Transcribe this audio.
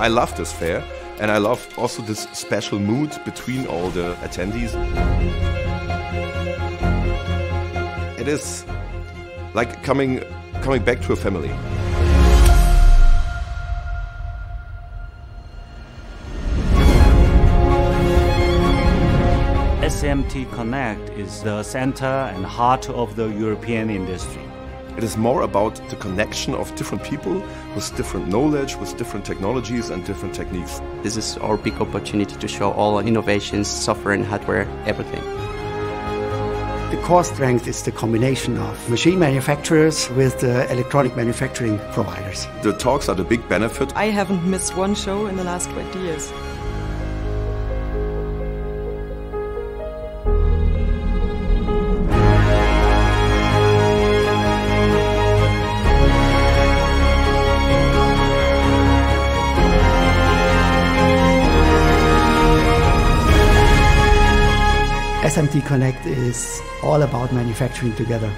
I love this fair, and I love also this special mood between all the attendees. It is like coming back to a family. SMTconnect is the center and heart of the European industry. It is more about the connection of different people with different knowledge, with different technologies and different techniques. This is our big opportunity to show all our innovations, software and hardware, everything. The core strength is the combination of machine manufacturers with the electronic manufacturing providers. The talks are the big benefit. I haven't missed one show in the last 20 years. SMTconnect is all about manufacturing together.